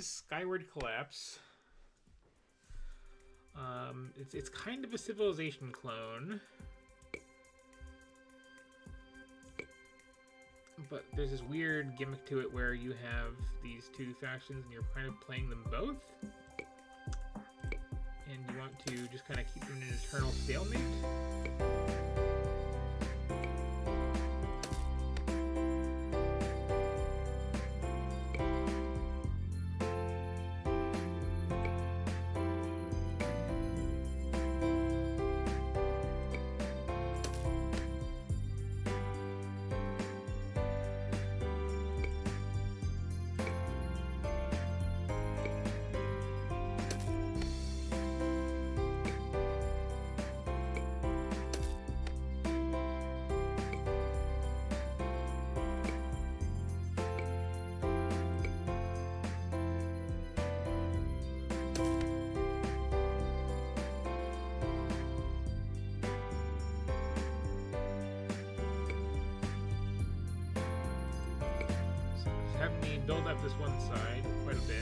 is Skyward Collapse. It's kind of a Civilization clone, but there's this weird gimmick to it where you have these two factions and you're kind of playing them both, and you want to just kind of keep them in an eternal stalemate. Have me build up this one side quite a bit.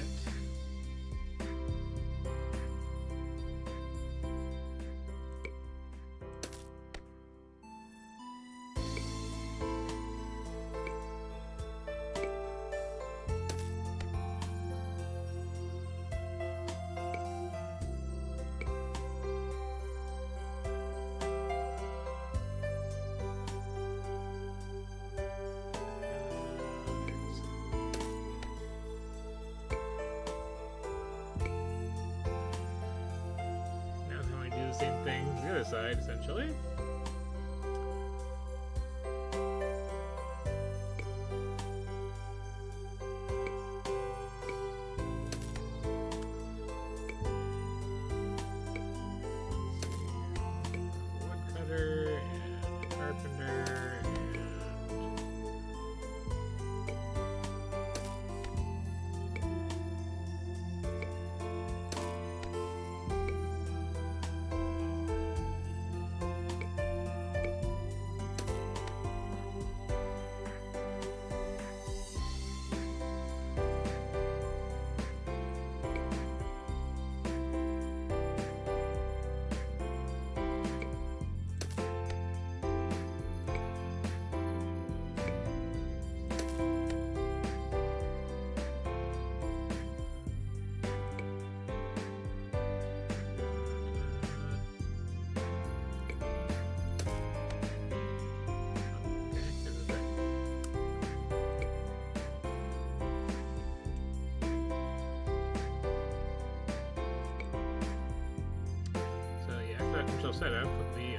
Same thing to the other side, essentially. Woodcutter and carpenter setup with the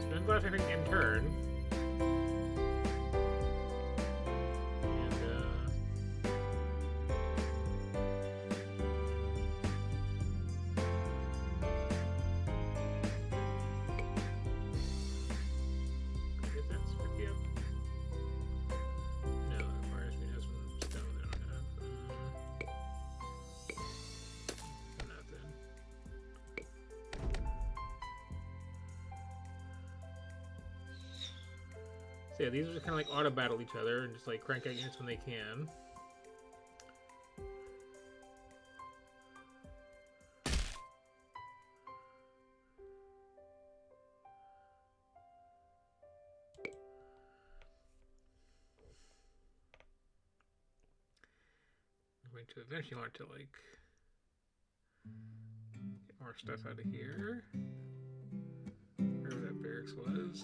spin left, I think, in turn. Get that script up. No, that requires me to have some stone that I don't have. Nothing. So yeah, these are just kind of like auto battle each other and just like crank out units when they can. I'm going to eventually want to like get more stuff out of here. Wherever that barracks was.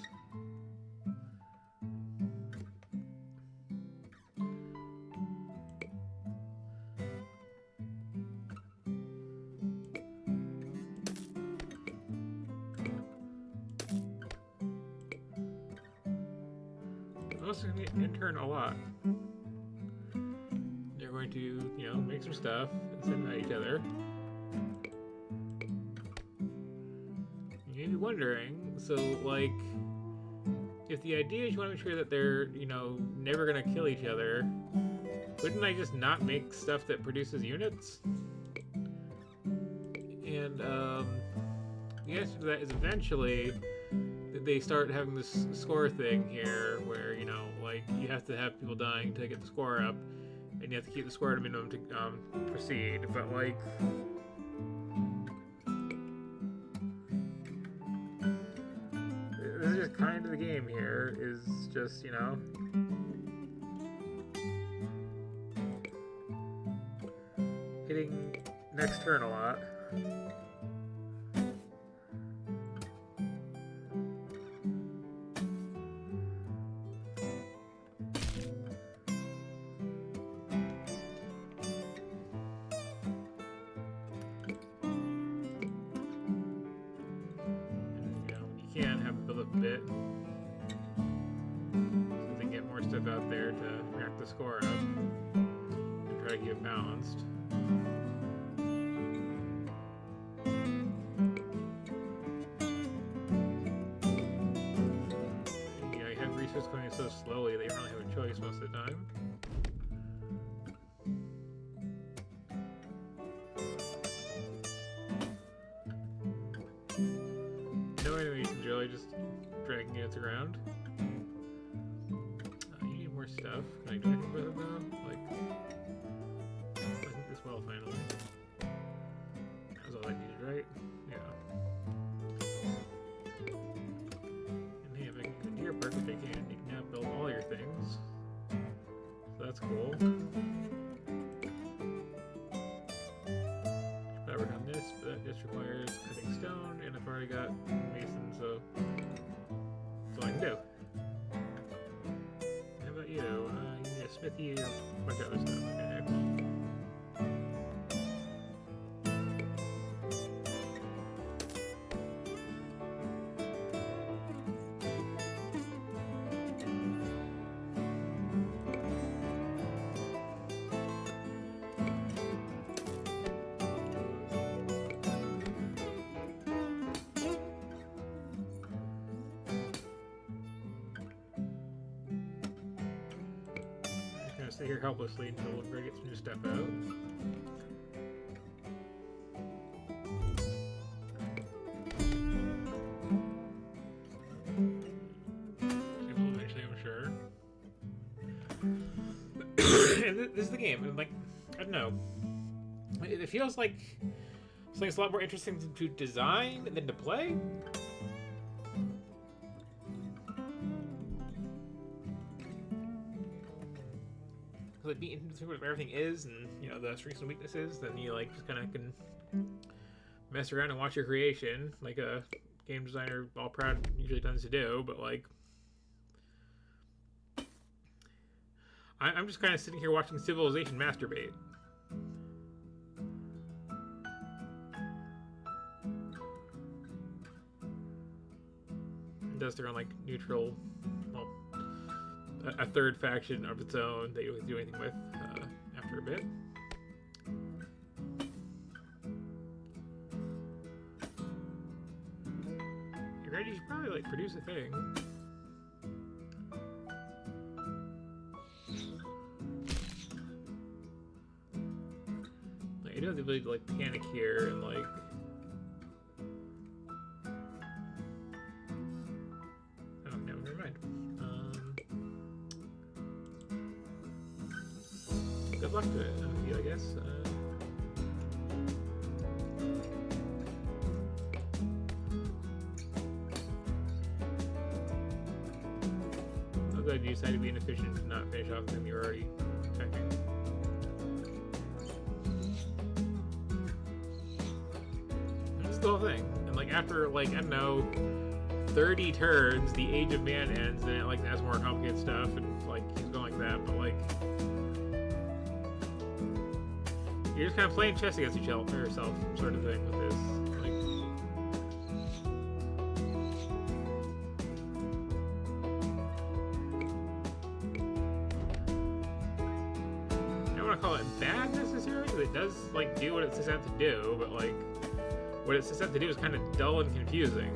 This is going to be in turn a lot. They're going to, you know, make some stuff and send it at each other. You may be wondering, so, like, if the idea is you want to make sure that they're, you know, never going to kill each other, wouldn't I just not make stuff that produces units? And, the answer to that is eventually they start having this score thing here where, you know, like, you have to have people dying to get the score up, and you have to keep the score at a minimum to proceed. But like, this is just kind of the game here. Is just, you know, hitting next turn a lot. Can have it build up a bit so they get more stuff out there to rack the score up and try to keep it balanced. Yeah, you have resources going so slowly that you don't really have a choice most of the time. Just dragging units around. You need more stuff. Can I do anything with it though? Like, I think this well finally. That was all I needed, right? Yeah. And hey, if I can get a deer park, which I can, you can now build all your things. So that's cool. Should probably work on this, but that just requires cutting stone, and I've already got mason, so that's all I can do. How about you? You need a smithy or a bunch of other stuff. Okay, excellent. Stay here helplessly until we're get some new stuff out. Eventually, I'm sure. And this is the game. And like, I don't know. It feels like something's a lot more interesting to design than to play. Like being into what everything is, and you know the strengths and weaknesses, then you like just kind of can mess around and watch your creation, like a game designer all proud usually tends to do. But like, I'm just kind of sitting here watching civilization masturbate. It does their own like neutral, well, a third faction of its own that you can do anything with after a bit. You're ready? You should probably like produce a thing. Like, you do have the ability to like panic here and like. Good luck to it, I guess. I'm glad you decided to be inefficient and not finish off them you're already attacking. That's the whole thing. And like after like, I don't know, 30 turns, the Age of Man ends, and it like has more complicated stuff and like keeps going like that, but like you're just kind of playing chess against yourself, sort of thing with this. Like, I don't want to call it bad necessarily, because it does like do what it sets out to do, but like what it sets out to do is kind of dull and confusing.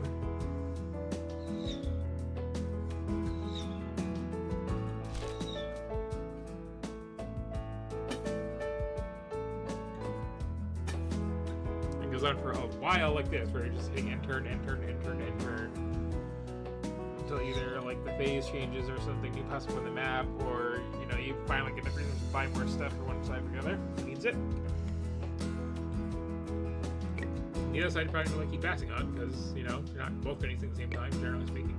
Goes on for a while like this, where you're just hitting enter, until either like the phase changes or something new pops up on the map, or you know, you finally get enough reasons to buy more stuff for one side or the other. Means it. The other side, you're probably going to keep passing on because, you know, you're not both getting things at the same time, generally speaking.